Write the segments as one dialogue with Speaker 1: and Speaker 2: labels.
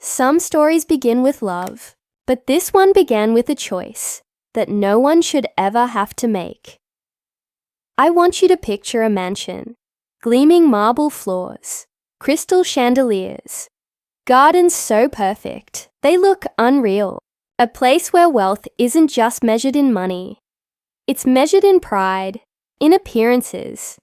Speaker 1: Some stories begin with love, but this one began with a choice that no one should ever have to make. I want you to picture a mansion, gleaming marble floors, crystal chandeliers, gardens so perfect they look unreal. A place where wealth isn't just measured in money. It's measured in pride, in appearances,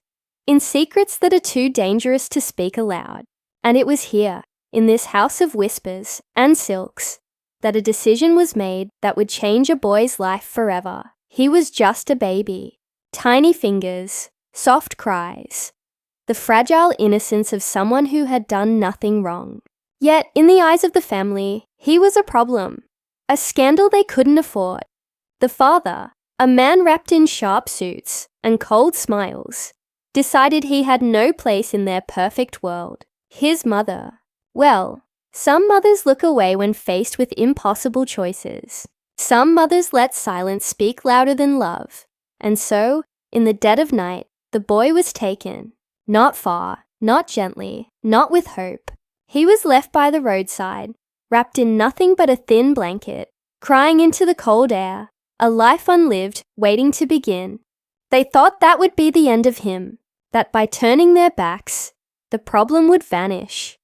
Speaker 1: in secrets that are too dangerous to speak aloud. And it was here, in this house of whispers and silks, that a decision was made that would change a boy's life forever. He was just a baby. Tiny fingers, soft cries, the fragile innocence of someone who had done nothing wrong. Yet, in the eyes of the family, he was a problem. A scandal they couldn't afford. The father, a man wrapped in sharp suits and cold smiles, decided he had no place in their perfect world. His mother, well, some mothers look away when faced with impossible choices. Some mothers let silence speak louder than love. And so, in the dead of night, the boy was taken. Not far, not gently, not with hope. He was left by the roadside, wrapped in nothing but a thin blanket, crying into the cold air, a life unlived, waiting to begin. They thought that would be the end of him, that by turning their backs, the problem would vanish.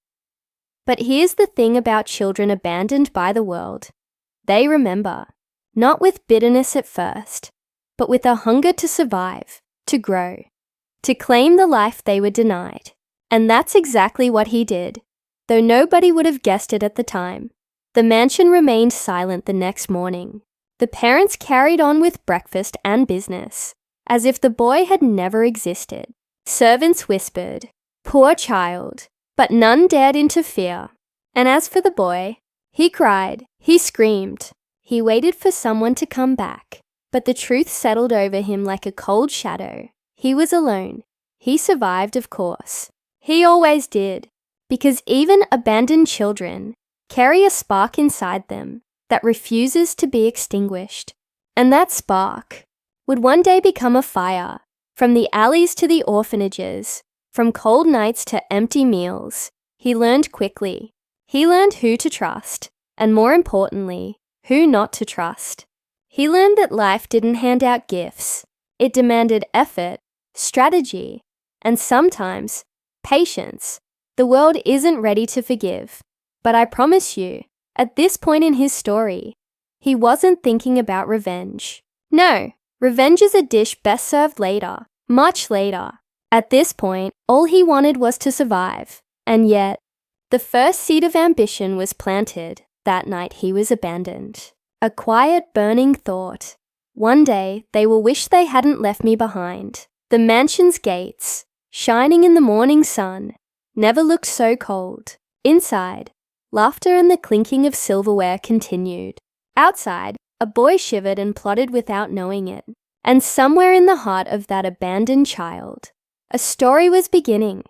Speaker 1: But here's the thing about children abandoned by the world. They remember, not with bitterness at first, but with a hunger to survive, to grow, to claim the life they were denied. And that's exactly what he did. Though nobody would have guessed it at the time, the mansion remained silent the next morning. The parents carried on with breakfast and business, as if the boy had never existed. Servants whispered, "Poor child," but none dared interfere. And as for the boy, he cried, he screamed. He waited for someone to come back, but the truth settled over him like a cold shadow. He was alone. He survived, of course. He always did. Because even abandoned children carry a spark inside them that refuses to be extinguished. And that spark would one day become a fire, from the alleys to the orphanages, from cold nights to empty meals. He learned quickly. He learned who to trust, and more importantly, who not to trust. He learned that life didn't hand out gifts. It demanded effort, strategy, and sometimes patience. The world isn't ready to forgive, but I promise you, at this point in his story, he wasn't thinking about revenge. No, revenge is a dish best served later, much later. At this point, all he wanted was to survive, and yet, the first seed of ambition was planted that night he was abandoned. A quiet, burning thought. One day, they will wish they hadn't left me behind. The mansion's gates, shining in the morning sun, never looked so cold. Inside, laughter and the clinking of silverware continued. Outside, a boy shivered and plotted without knowing it. And somewhere in the heart of that abandoned child, a story was beginning.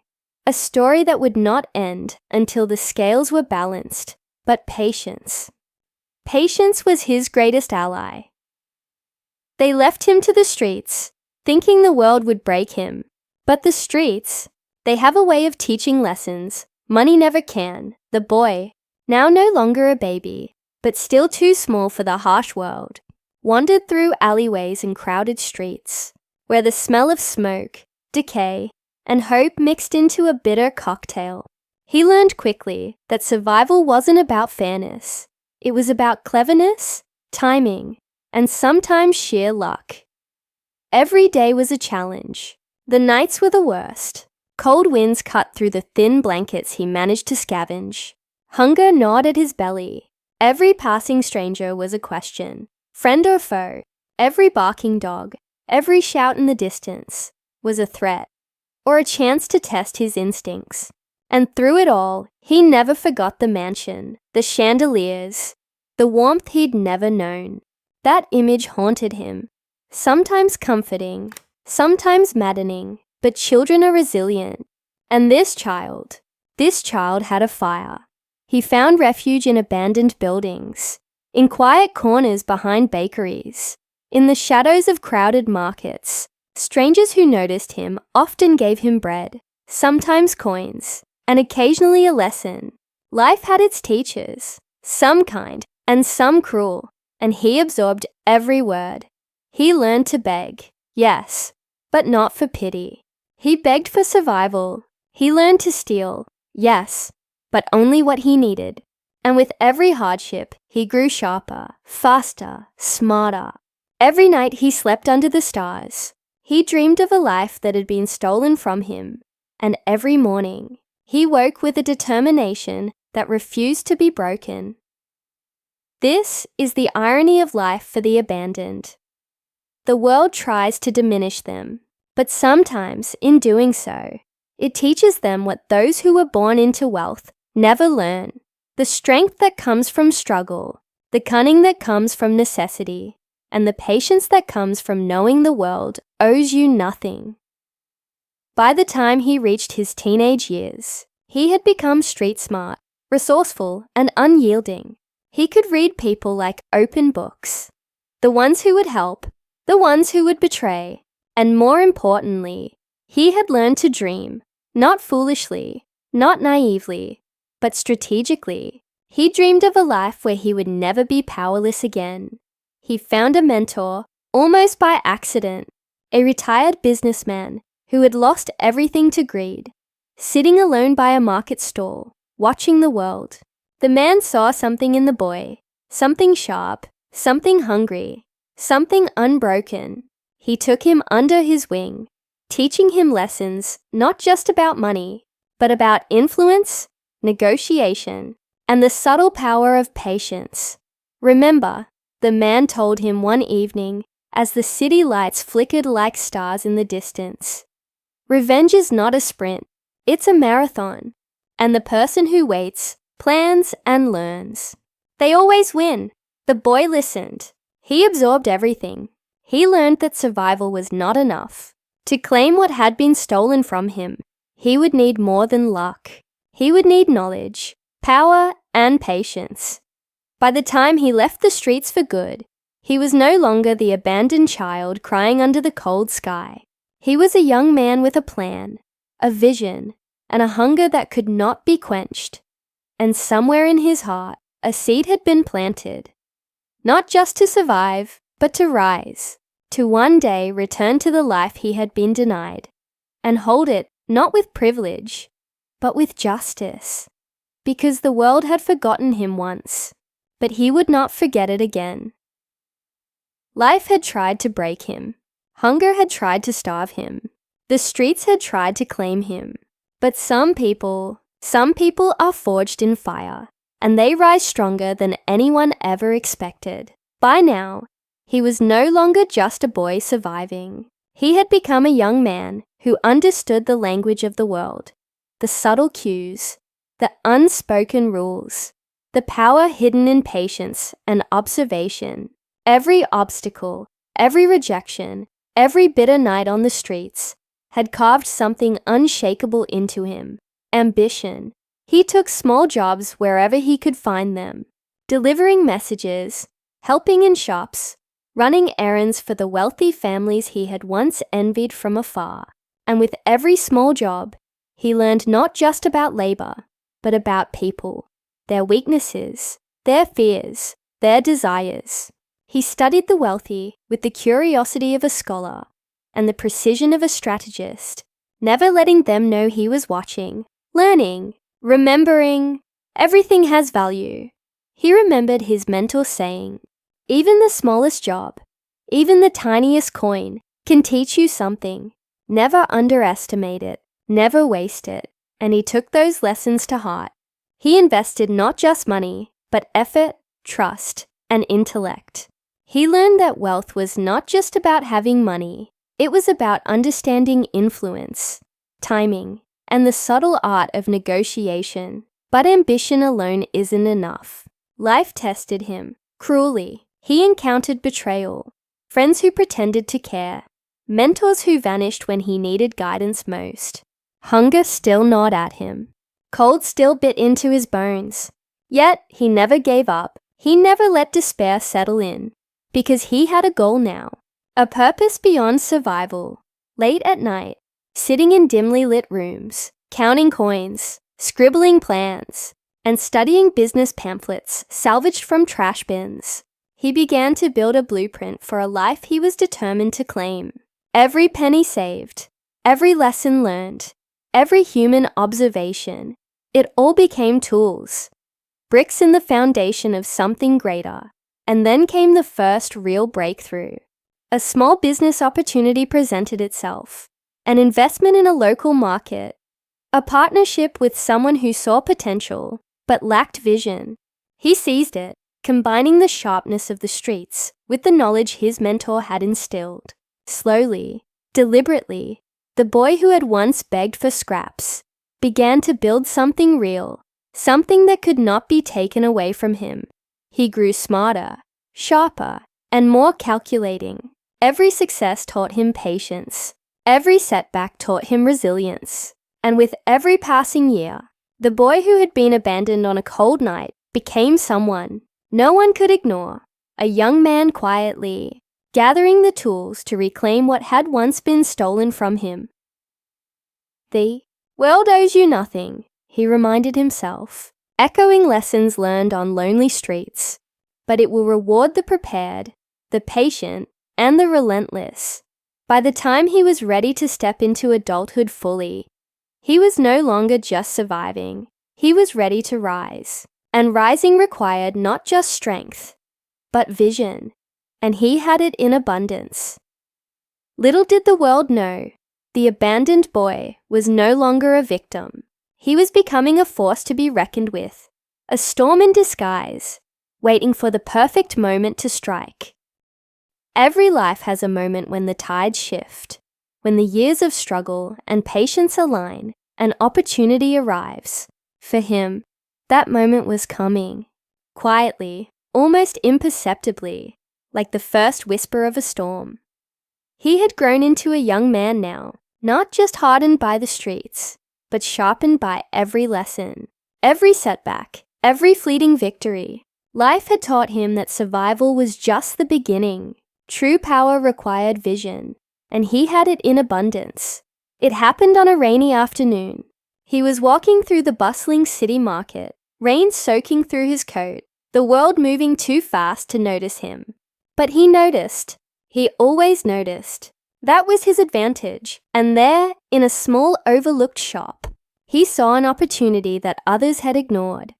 Speaker 1: A story that would not end until the scales were balanced. But patience. Patience was his greatest ally. They left him to the streets, thinking the world would break him. But the streets, they have a way of teaching lessons money never can. The boy, now no longer a baby, but still too small for the harsh world, wandered through alleyways and crowded streets, where the smell of smoke, decay, and hope mixed into a bitter cocktail. He learned quickly that survival wasn't about fairness. It was about cleverness, timing, and sometimes sheer luck. Every day was a challenge. The nights were the worst. Cold winds cut through the thin blankets he managed to scavenge. Hunger gnawed at his belly. Every passing stranger was a question. Friend or foe, every barking dog, every shout in the distance was a threat, or a chance to test his instincts. And through it all, he never forgot the mansion, the chandeliers, the warmth he'd never known. That image haunted him, sometimes comforting, sometimes maddening. But children are resilient. And this child had a fire. He found refuge in abandoned buildings, in quiet corners behind bakeries, in the shadows of crowded markets. Strangers who noticed him often gave him bread, sometimes coins, and occasionally a lesson. Life had its teachers, some kind and some cruel, and he absorbed every word. He learned to beg, yes, but not for pity. He begged for survival. He learned to steal, yes, but only what he needed. And with every hardship, he grew sharper, faster, smarter. Every night he slept under the stars. He dreamed of a life that had been stolen from him. And every morning, he woke with a determination that refused to be broken. This is the irony of life for the abandoned. The world tries to diminish them, but sometimes, in doing so, it teaches them what those who were born into wealth never learn: the strength that comes from struggle, the cunning that comes from necessity, and the patience that comes from knowing the world owes you nothing. By the time he reached his teenage years, he had become street smart, resourceful, and unyielding. He could read people like open books, the ones who would help, the ones who would betray, and more importantly, he had learned to dream, not foolishly, not naively, but strategically. He dreamed of a life where he would never be powerless again. He found a mentor, almost by accident, a retired businessman who had lost everything to greed, sitting alone by a market stall, watching the world. The man saw something in the boy, something sharp, something hungry, something unbroken. He took him under his wing, teaching him lessons not just about money, but about influence, negotiation, and the subtle power of patience. Remember, the man told him one evening as the city lights flickered like stars in the distance, revenge is not a sprint, it's a marathon, and the person who waits plans and learns. They always win. The boy listened. He absorbed everything. He learned that survival was not enough. To claim what had been stolen from him, he would need more than luck. He would need knowledge, power, and patience. By the time he left the streets for good, he was no longer the abandoned child crying under the cold sky. He was a young man with a plan, a vision, and a hunger that could not be quenched. And somewhere in his heart, a seed had been planted, not just to survive, but to rise, to one day return to the life he had been denied, and hold it not with privilege, but with justice, because the world had forgotten him once, but he would not forget it again. Life had tried to break him. Hunger had tried to starve him. The streets had tried to claim him. But some people are forged in fire, and they rise stronger than anyone ever expected. By now, he was no longer just a boy surviving. He had become a young man who understood the language of the world, the subtle cues, the unspoken rules, the power hidden in patience and observation. Every obstacle, every rejection, every bitter night on the streets had carved something unshakable into him. Ambition. He took small jobs wherever he could find them, delivering messages, helping in shops, running errands for the wealthy families he had once envied from afar. And with every small job, he learned not just about labor, but about people, their weaknesses, their fears, their desires. He studied the wealthy with the curiosity of a scholar and the precision of a strategist, never letting them know he was watching, learning, remembering. Everything has value. He remembered his mentor saying, even the smallest job, even the tiniest coin, can teach you something. Never underestimate it, never waste it. And he took those lessons to heart. He invested not just money, but effort, trust, and intellect. He learned that wealth was not just about having money. It was about understanding influence, timing, and the subtle art of negotiation. But ambition alone isn't enough. Life tested him, cruelly. He encountered betrayal, friends who pretended to care, mentors who vanished when he needed guidance most. Hunger still gnawed at him. Cold still bit into his bones. Yet he never gave up. He never let despair settle in, because he had a goal now, a purpose beyond survival. Late at night, sitting in dimly lit rooms, counting coins, scribbling plans, and studying business pamphlets salvaged from trash bins. He began to build a blueprint for a life he was determined to claim. Every penny saved, every lesson learned, every human observation, it all became tools, bricks in the foundation of something greater. And then came the first real breakthrough. A small business opportunity presented itself, an investment in a local market, a partnership with someone who saw potential but lacked vision. He seized it, combining the sharpness of the streets with the knowledge his mentor had instilled. Slowly, deliberately, the boy who had once begged for scraps began to build something real, something that could not be taken away from him. He grew smarter, sharper, and more calculating. Every success taught him patience. Every setback taught him resilience. And with every passing year, the boy who had been abandoned on a cold night became someone no one could ignore. A young man quietly, gathering the tools to reclaim what had once been stolen from him. The world owes you nothing, he reminded himself, echoing lessons learned on lonely streets, but it will reward the prepared, the patient, and the relentless. By the time he was ready to step into adulthood fully, he was no longer just surviving. He was ready to rise. And rising required not just strength, but vision. And he had it in abundance. Little did the world know, the abandoned boy was no longer a victim. He was becoming a force to be reckoned with, a storm in disguise, waiting for the perfect moment to strike. Every life has a moment when the tides shift, when the years of struggle and patience align, and opportunity arrives. For him, that moment was coming, quietly, almost imperceptibly, like the first whisper of a storm. He had grown into a young man now, not just hardened by the streets, but sharpened by every lesson, every setback, every fleeting victory. Life had taught him that survival was just the beginning. True power required vision, and he had it in abundance. It happened on a rainy afternoon. He was walking through the bustling city market, rain soaking through his coat, the world moving too fast to notice him. But he noticed. He always noticed. That was his advantage. And there, in a small overlooked shop, he saw an opportunity that others had ignored.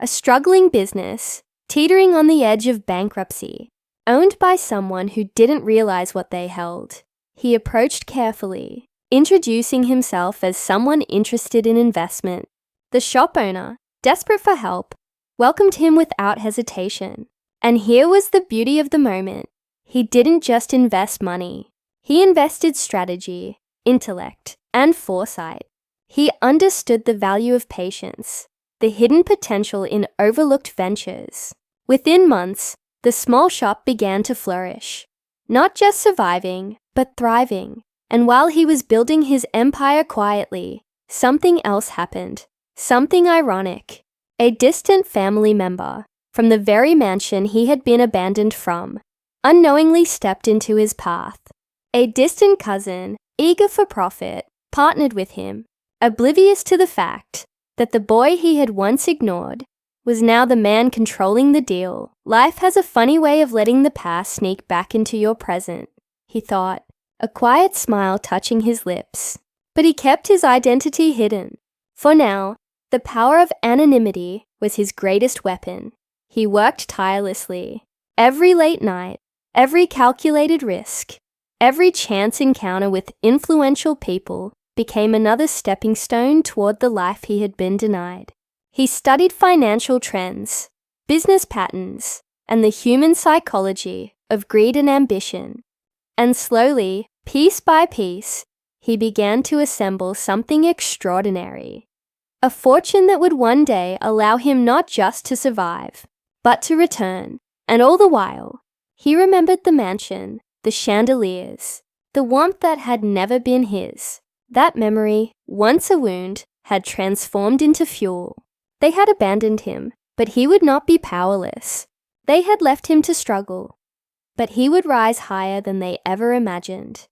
Speaker 1: A struggling business, teetering on the edge of bankruptcy, owned by someone who didn't realize what they held. He approached carefully, introducing himself as someone interested in investment. The shop owner, desperate for help, welcomed him without hesitation. And here was the beauty of the moment. He didn't just invest money. He invested strategy, intellect, and foresight. He understood the value of patience, the hidden potential in overlooked ventures. Within months, the small shop began to flourish, not just surviving, but thriving. And while he was building his empire quietly, something else happened, something ironic. A distant family member, from the very mansion he had been abandoned from, unknowingly stepped into his path. A distant cousin, eager for profit, partnered with him, oblivious to the fact that the boy he had once ignored was now the man controlling the deal. Life has a funny way of letting the past sneak back into your present, he thought, a quiet smile touching his lips. But he kept his identity hidden. For now, the power of anonymity was his greatest weapon. He worked tirelessly. Every late night, every calculated risk, every chance encounter with influential people became another stepping stone toward the life he had been denied. He studied financial trends, business patterns, and the human psychology of greed and ambition. And slowly, piece by piece, he began to assemble something extraordinary. A fortune that would one day allow him not just to survive, but to return. And all the while, he remembered the mansion, the chandeliers, the warmth that had never been his. That memory, once a wound, had transformed into fuel. They had abandoned him, but he would not be powerless. They had left him to struggle, but he would rise higher than they ever imagined.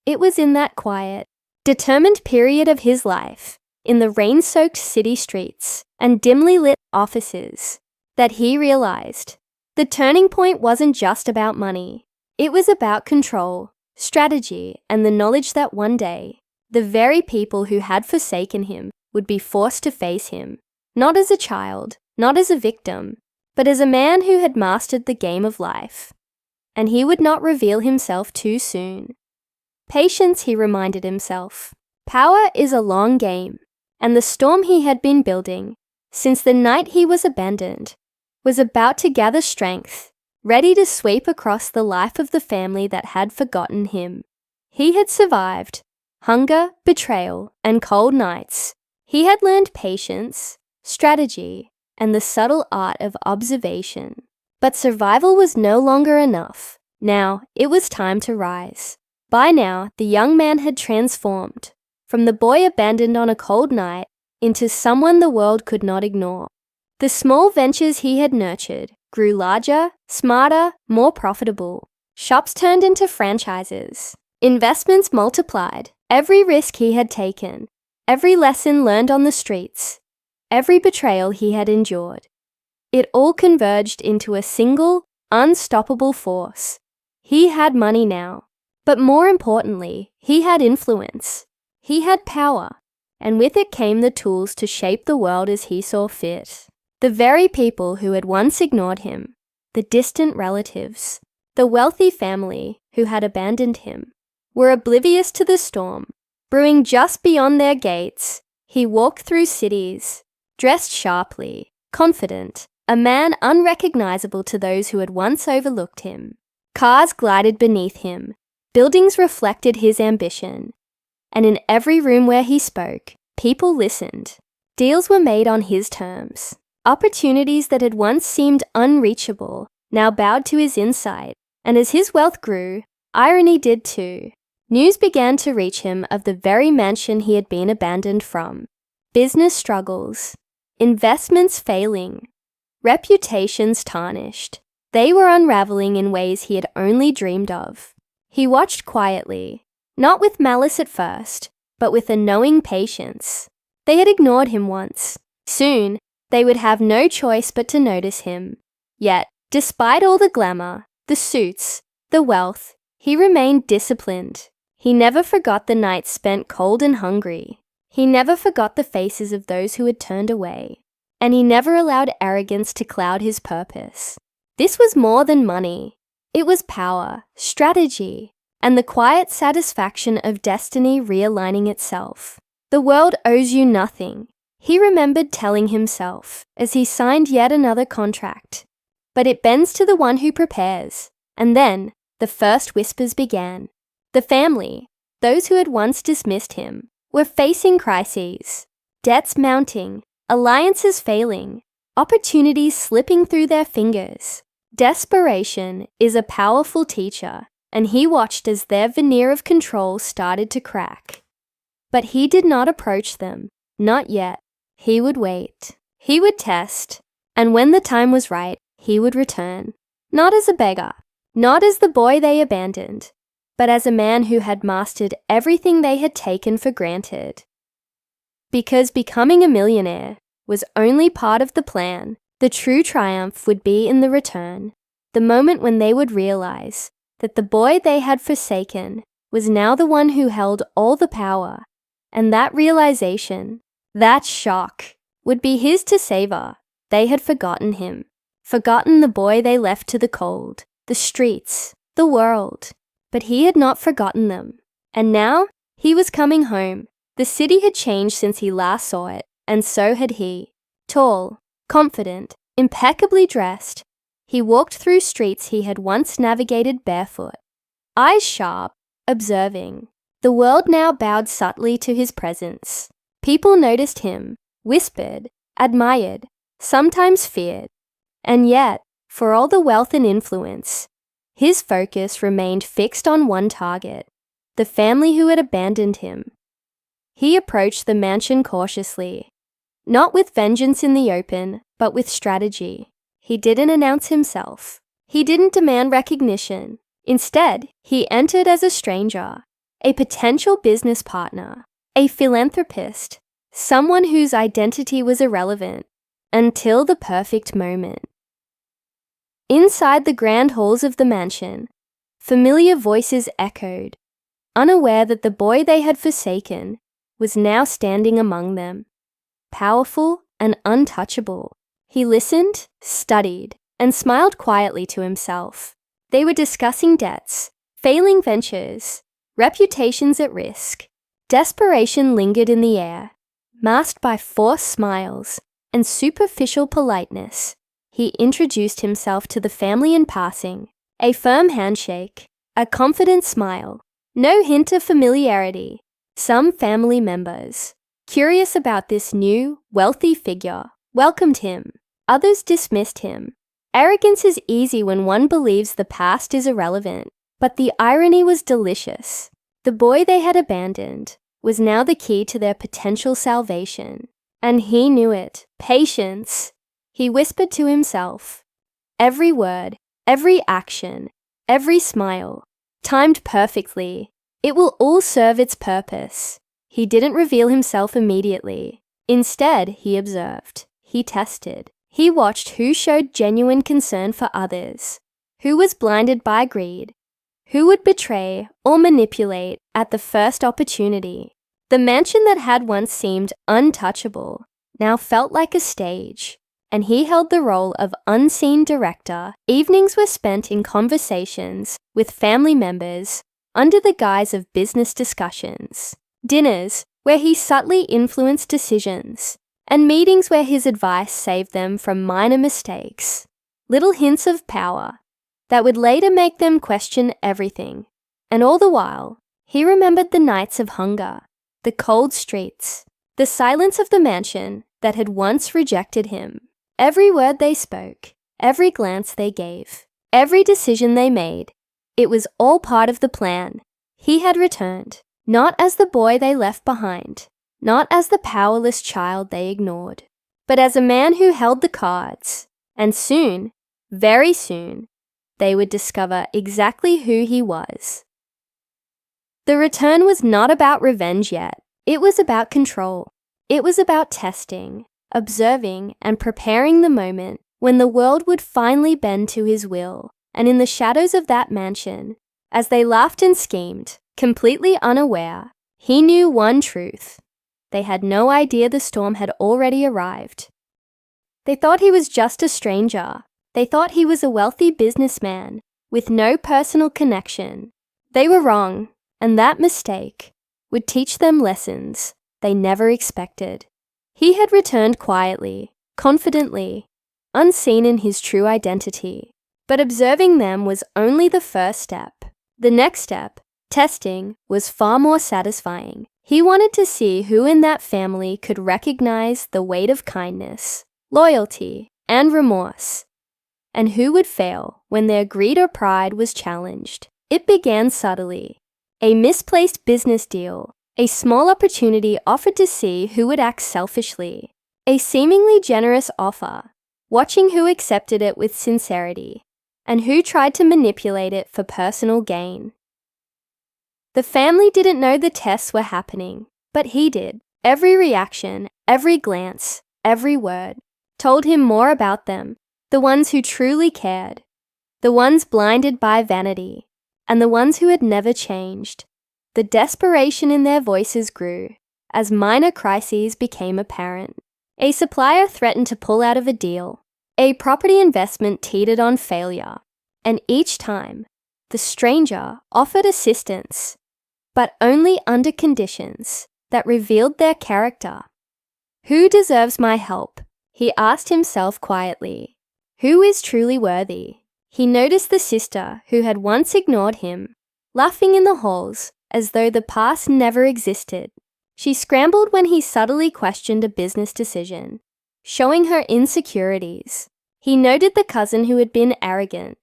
Speaker 1: It was in that quiet, determined period of his life in the rain-soaked city streets and dimly lit offices that he realized the turning point wasn't just about money. It was about control, strategy, and the knowledge that one day, the very people who had forsaken him would be forced to face him, not as a child, not as a victim, but as a man who had mastered the game of life. And he would not reveal himself too soon. Patience, he reminded himself. Power is a long game, and the storm he had been building, since the night he was abandoned, was about to gather strength, ready to sweep across the life of the family that had forgotten him. He had survived hunger, betrayal, and cold nights. He had learned patience, strategy, and the subtle art of observation. But survival was no longer enough. Now it was time to rise. By now, the young man had transformed, from the boy abandoned on a cold night into someone the world could not ignore. The small ventures he had nurtured grew larger, smarter, more profitable. Shops turned into franchises. Investments multiplied. Every risk he had taken, every lesson learned on the streets, every betrayal he had endured, it all converged into a single, unstoppable force. He had money now, but more importantly, he had influence. He had power, and with it came the tools to shape the world as he saw fit. The very people who had once ignored him, the distant relatives, the wealthy family who had abandoned him, were oblivious to the storm. Brewing just beyond their gates, he walked through cities, dressed sharply, confident, a man unrecognizable to those who had once overlooked him. Cars glided beneath him, buildings reflected his ambition, and in every room where he spoke, people listened. Deals were made on his terms. Opportunities that had once seemed unreachable now bowed to his insight, and as his wealth grew, irony did too. News began to reach him of the very mansion he had been abandoned from. Business struggles, investments failing, reputations tarnished. They were unraveling in ways he had only dreamed of. He watched quietly, not with malice at first, but with a knowing patience. They had ignored him once. Soon, they would have no choice but to notice him. Yet, despite all the glamour, the suits, the wealth, he remained disciplined. He never forgot the nights spent cold and hungry. He never forgot the faces of those who had turned away. And he never allowed arrogance to cloud his purpose. This was more than money. It was power, strategy, and the quiet satisfaction of destiny realigning itself. The world owes you nothing, he remembered telling himself as he signed yet another contract. But it bends to the one who prepares. And then, the first whispers began. The family, those who had once dismissed him, were facing crises, debts mounting, alliances failing, opportunities slipping through their fingers. Desperation is a powerful teacher, and he watched as their veneer of control started to crack. But he did not approach them, not yet. He would wait. He would test, and when the time was right, he would return. Not as a beggar, not as the boy they abandoned, but as a man who had mastered everything they had taken for granted. Because becoming a millionaire was only part of the plan, the true triumph would be in the return, the moment when they would realize that the boy they had forsaken was now the one who held all the power, and that realization, that shock, would be his to savor. They had forgotten him, forgotten the boy they left to the cold, the streets, the world. But he had not forgotten them. And now, he was coming home. The city had changed since he last saw it, and so had he. Tall, confident, impeccably dressed, he walked through streets he had once navigated barefoot. Eyes sharp, observing. The world now bowed subtly to his presence. People noticed him, whispered, admired, sometimes feared. And yet, for all the wealth and influence, his focus remained fixed on one target, the family who had abandoned him. He approached the mansion cautiously, not with vengeance in the open, but with strategy. He didn't announce himself. He didn't demand recognition. Instead, he entered as a stranger, a potential business partner, a philanthropist, someone whose identity was irrelevant until the perfect moment. Inside the grand halls of the mansion, familiar voices echoed, unaware that the boy they had forsaken was now standing among them, powerful and untouchable. He listened, studied, and smiled quietly to himself. They were discussing debts, failing ventures, reputations at risk. Desperation lingered in the air, masked by forced smiles and superficial politeness. He introduced himself to the family in passing, a firm handshake, a confident smile, no hint of familiarity. Some family members, curious about this new, wealthy figure, welcomed him. Others dismissed him. Arrogance is easy when one believes the past is irrelevant, but the irony was delicious. The boy they had abandoned was now the key to their potential salvation, and he knew it. Patience, he whispered to himself. Every word, every action, every smile, timed perfectly. It will all serve its purpose. He didn't reveal himself immediately. Instead, he observed. He tested. He watched who showed genuine concern for others, who was blinded by greed, who would betray or manipulate at the first opportunity. The mansion that had once seemed untouchable now felt like a stage, and he held the role of unseen director. Evenings were spent in conversations with family members under the guise of business discussions, dinners where he subtly influenced decisions, and meetings where his advice saved them from minor mistakes, little hints of power that would later make them question everything. And all the while, he remembered the nights of hunger, the cold streets, the silence of the mansion that had once rejected him. Every word they spoke, every glance they gave, every decision they made, it was all part of the plan. He had returned, not as the boy they left behind, not as the powerless child they ignored, but as a man who held the cards. And soon, very soon, they would discover exactly who he was. The return was not about revenge yet. It was about control. It was about testing, observing, and preparing the moment when the world would finally bend to his will. And in the shadows of that mansion, as they laughed and schemed, completely unaware, he knew one truth. They had no idea the storm had already arrived. They thought he was just a stranger. They thought he was a wealthy businessman with no personal connection. They were wrong, and that mistake would teach them lessons they never expected. He had returned quietly, confidently, unseen in his true identity. But observing them was only the first step. The next step, testing, was far more satisfying. He wanted to see who in that family could recognize the weight of kindness, loyalty, and remorse, and who would fail when their greed or pride was challenged. It began subtly. A misplaced business deal, a small opportunity offered to see who would act selfishly, a seemingly generous offer, watching who accepted it with sincerity, and who tried to manipulate it for personal gain. The family didn't know the tests were happening, but he did. Every reaction, every glance, every word told him more about them, the ones who truly cared, the ones blinded by vanity, and the ones who had never changed. The desperation in their voices grew as minor crises became apparent. A supplier threatened to pull out of a deal. A property investment teetered on failure, and each time, the stranger offered assistance, but only under conditions that revealed their character. Who deserves my help? He asked himself quietly. Who is truly worthy? He noticed the sister who had once ignored him, laughing in the halls as though the past never existed. She scrambled when he subtly questioned a business decision, showing her insecurities. He noted the cousin who had been arrogant,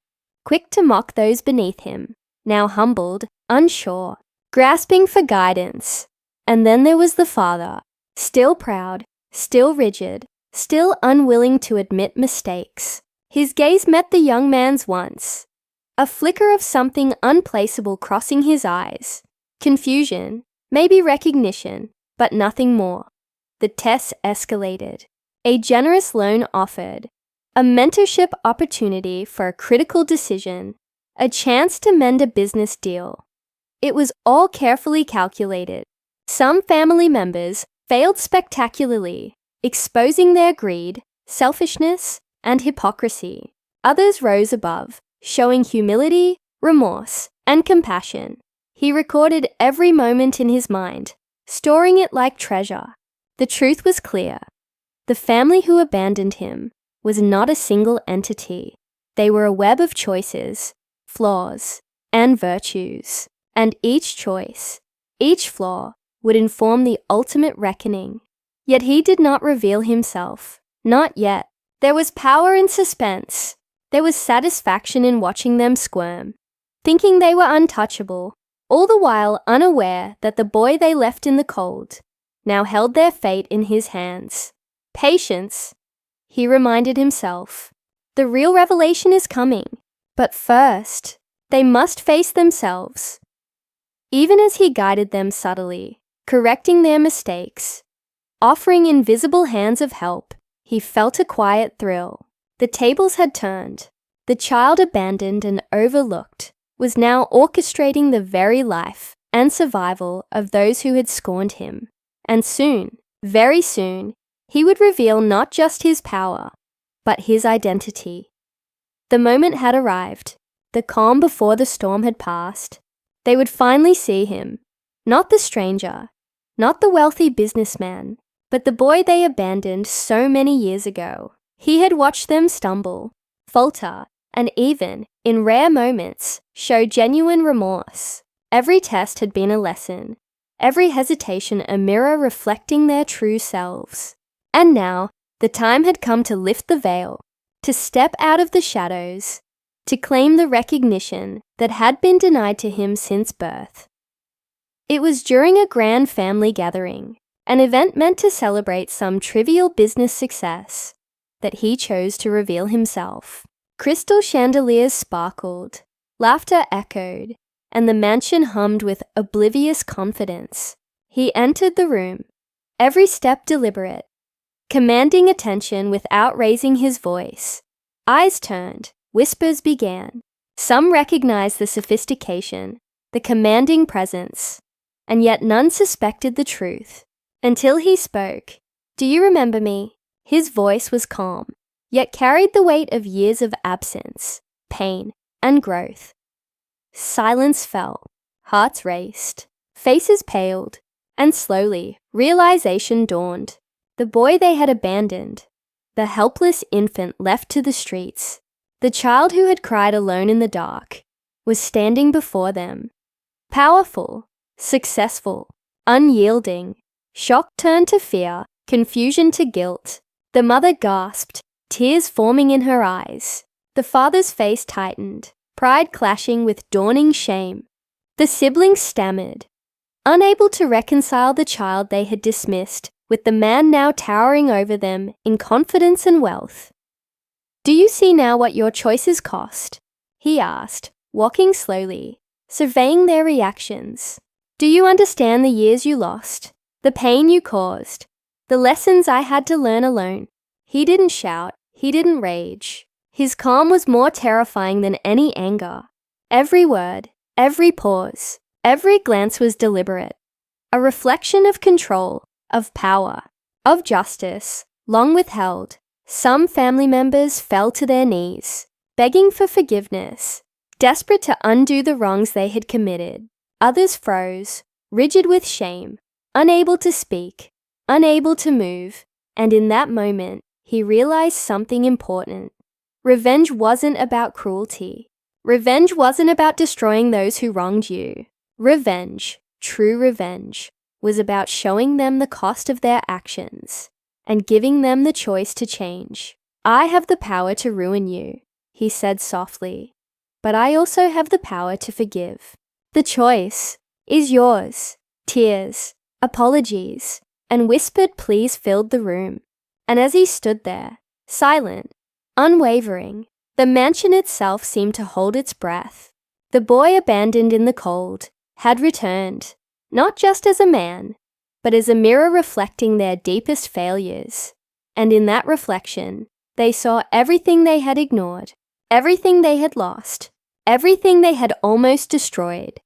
Speaker 1: quick to mock those beneath him, now humbled, unsure, grasping for guidance. And then there was the father, still proud, still rigid, still unwilling to admit mistakes. His gaze met the young man's once, a flicker of something unplaceable crossing his eyes. Confusion, maybe recognition, but nothing more. the tests escalated. A generous loan offered, a mentorship opportunity for a critical decision, a chance to mend a business deal. It was all carefully calculated. Some family members failed spectacularly, exposing their greed, selfishness, and hypocrisy. Others rose above, showing humility, remorse, and compassion. He recorded every moment in his mind, storing it like treasure. The truth was clear. The family who abandoned him was not a single entity. They were a web of choices, flaws, and virtues. And each choice, each flaw, would inform the ultimate reckoning. Yet he did not reveal himself. Not yet. There was power in suspense. There was satisfaction in watching them squirm, thinking they were untouchable, all the while unaware that the boy they left in the cold now held their fate in his hands. Patience, he reminded himself. The real revelation is coming. But first, they must face themselves. Even as he guided them subtly, correcting their mistakes, offering invisible hands of help, he felt a quiet thrill. The tables had turned. The child abandoned and overlooked was now orchestrating the very life and survival of those who had scorned him. And soon, very soon, he would reveal not just his power, but his identity. The moment had arrived. The calm before the storm had passed. They would finally see him, not the stranger, not the wealthy businessman, but the boy they abandoned so many years ago. He had watched them stumble, falter, and even, in rare moments, show genuine remorse. Every test had been a lesson, every hesitation a mirror reflecting their true selves. And now, the time had come to lift the veil, to step out of the shadows, to claim the recognition that had been denied to him since birth. It was during a grand family gathering, an event meant to celebrate some trivial business success, that he chose to reveal himself. Crystal chandeliers sparkled, laughter echoed, and the mansion hummed with oblivious confidence. He entered the room, every step deliberate, commanding attention without raising his voice. Eyes turned, whispers began. Some recognized the sophistication, the commanding presence, and yet none suspected the truth. Until he spoke. "Do you remember me?" His voice was calm, yet carried the weight of years of absence, pain, and growth. Silence fell, hearts raced, faces paled, and slowly, realization dawned. The boy they had abandoned, the helpless infant left to the streets, the child who had cried alone in the dark, was standing before them. Powerful, successful, unyielding. Shock turned to fear, confusion to guilt. The mother gasped, tears forming in her eyes. The father's face tightened, pride clashing with dawning shame. The siblings stammered, unable to reconcile the child they had dismissed with the man now towering over them in confidence and wealth. "Do you see now what your choices cost?" he asked, walking slowly, surveying their reactions. "Do you understand the years you lost, the pain you caused, the lessons I had to learn alone?" He didn't shout, he didn't rage. His calm was more terrifying than any anger. Every word, every pause, every glance was deliberate, a reflection of control, of power, of justice, long withheld. Some family members fell to their knees, begging for forgiveness, desperate to undo the wrongs they had committed. Others froze, rigid with shame, unable to speak, unable to move, and in that moment, he realized something important. Revenge wasn't about cruelty. Revenge wasn't about destroying those who wronged you. Revenge, true revenge, was about showing them the cost of their actions and giving them the choice to change. "I have the power to ruin you," he said softly, "but I also have the power to forgive. The choice is yours." Tears, apologies, and whispered pleas filled the room. And as he stood there, silent, unwavering, the mansion itself seemed to hold its breath. The boy abandoned in the cold had returned, not just as a man, but as a mirror reflecting their deepest failures. And in that reflection, they saw everything they had ignored, everything they had lost, everything they had almost destroyed.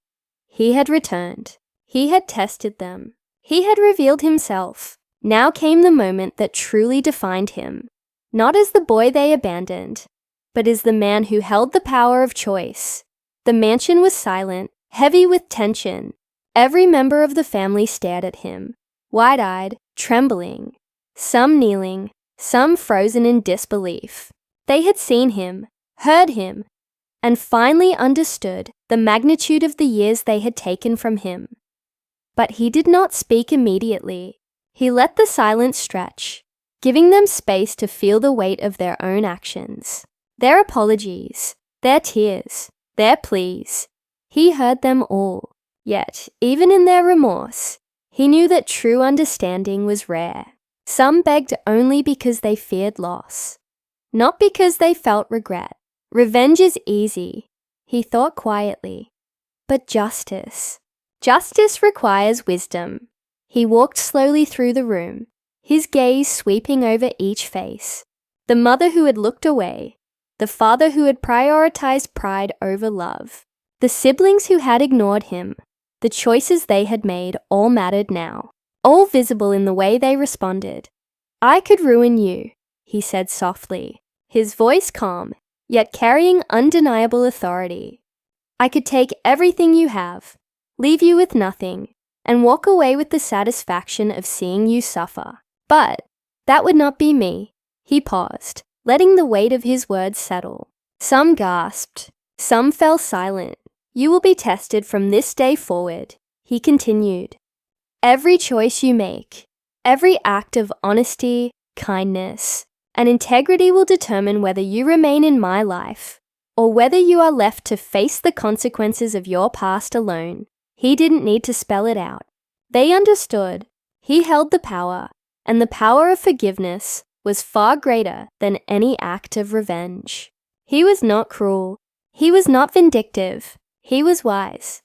Speaker 1: He had returned. He had tested them. He had revealed himself. Now came the moment that truly defined him, not as the boy they abandoned, but as the man who held the power of choice. The mansion was silent, heavy with tension. Every member of the family stared at him, wide-eyed, trembling, some kneeling, some frozen in disbelief. They had seen him, heard him, and finally understood the magnitude of the years they had taken from him. But he did not speak immediately. He let the silence stretch, giving them space to feel the weight of their own actions, their apologies, their tears, their pleas. He heard them all. Yet, even in their remorse, he knew that true understanding was rare. Some begged only because they feared loss, not because they felt regret. Revenge is easy, he thought quietly. But justice requires wisdom. He walked slowly through the room, his gaze sweeping over each face. The mother who had looked away, the father who had prioritized pride over love, the siblings who had ignored him. The choices they had made all mattered now, all visible in the way they responded. "I could ruin you," he said softly, his voice calm, yet carrying undeniable authority. "I could take everything you have, leave you with nothing, and walk away with the satisfaction of seeing you suffer. But that would not be me." He paused, letting the weight of his words settle. Some gasped, some fell silent. "You will be tested from this day forward," he continued. "Every choice you make, every act of honesty, kindness, and integrity will determine whether you remain in my life or whether you are left to face the consequences of your past alone." He didn't need to spell it out. They understood. He held the power, and the power of forgiveness was far greater than any act of revenge. He was not cruel. He was not vindictive. He was wise.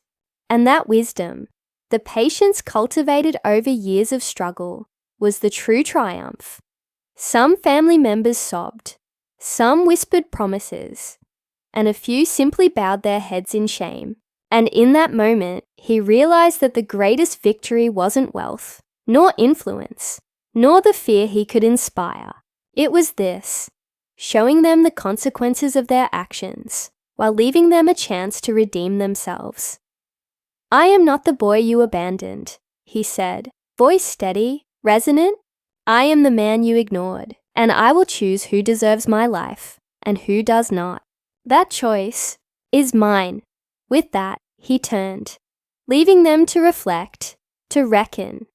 Speaker 1: And that wisdom, the patience cultivated over years of struggle, was the true triumph. Some family members sobbed, some whispered promises, and a few simply bowed their heads in shame. And in that moment, he realized that the greatest victory wasn't wealth, nor influence, nor the fear he could inspire. It was this, showing them the consequences of their actions, while leaving them a chance to redeem themselves. "I am not the boy you abandoned," he said, voice steady, resonant. "I am the man you ignored, and I will choose who deserves my life and who does not. That choice is mine." With that, he turned, leaving them to reflect, to reckon,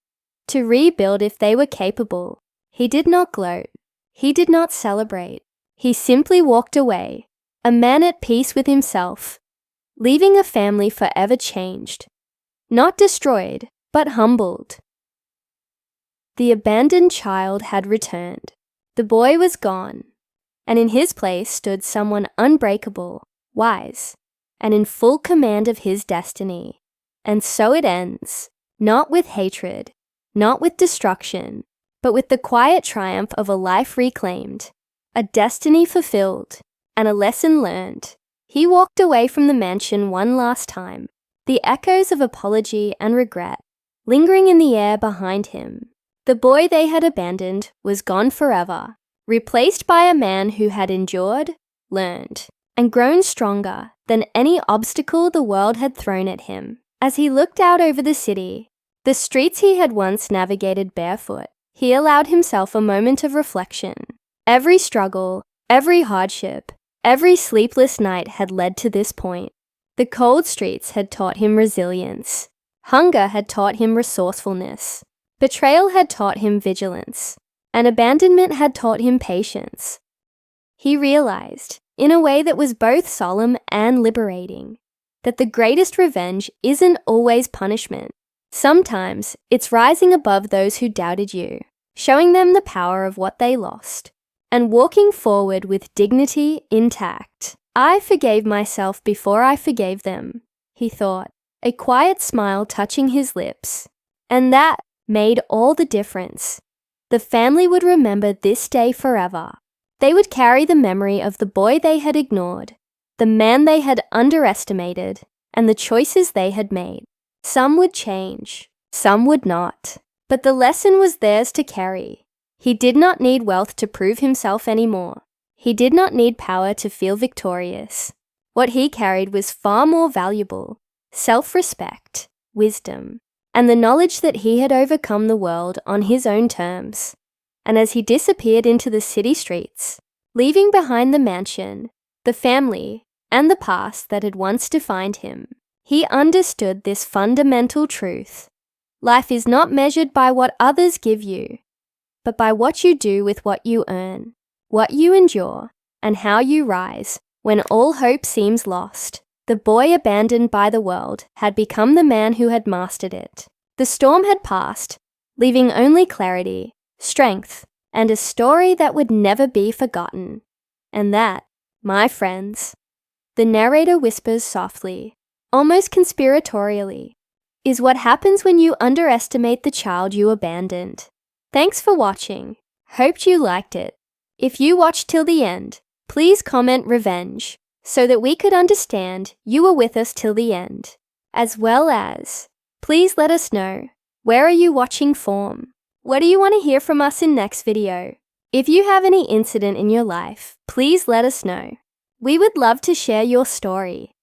Speaker 1: to rebuild if they were capable. He did not gloat. He did not celebrate. He simply walked away, a man at peace with himself, leaving a family forever changed, not destroyed, but humbled. The abandoned child had returned. The boy was gone, and in his place stood someone unbreakable, wise, and in full command of his destiny. And so it ends, not with hatred, not with destruction, but with the quiet triumph of a life reclaimed, a destiny fulfilled, and a lesson learned. He walked away from the mansion one last time, the echoes of apology and regret lingering in the air behind him. The boy they had abandoned was gone forever, replaced by a man who had endured, learned, and grown stronger than any obstacle the world had thrown at him. As he looked out over the city, the streets he had once navigated barefoot, he allowed himself a moment of reflection. Every struggle, every hardship, every sleepless night had led to this point. The cold streets had taught him resilience. Hunger had taught him resourcefulness. Betrayal had taught him vigilance. And abandonment had taught him patience. He realized, in a way that was both solemn and liberating, that the greatest revenge isn't always punishment. Sometimes it's rising above those who doubted you, showing them the power of what they lost, and walking forward with dignity intact. "I forgave myself before I forgave them," he thought, a quiet smile touching his lips. "And that made all the difference. The family would remember this day forever. They would carry the memory of the boy they had ignored, the man they had underestimated, and the choices they had made. Some would change, some would not. But the lesson was theirs to carry. He did not need wealth to prove himself anymore. He did not need power to feel victorious. What he carried was far more valuable: self-respect, wisdom, and the knowledge that he had overcome the world on his own terms. And as he disappeared into the city streets, leaving behind the mansion, the family, and the past that had once defined him, he understood this fundamental truth. Life is not measured by what others give you, but by what you do with what you earn, what you endure, and how you rise when all hope seems lost. The boy abandoned by the world had become the man who had mastered it. The storm had passed, leaving only clarity, strength, and a story that would never be forgotten. And that, my friends, the narrator whispers softly, almost conspiratorially, is what happens when you underestimate the child you abandoned. Thanks for watching. Hoped you liked it. If you watched till the end, please comment revenge so that we could understand you were with us till the end. As well as, please let us know, where are you watching from? What do you want to hear from us in next video? If you have any incident in your life, please let us know. We would love to share your story.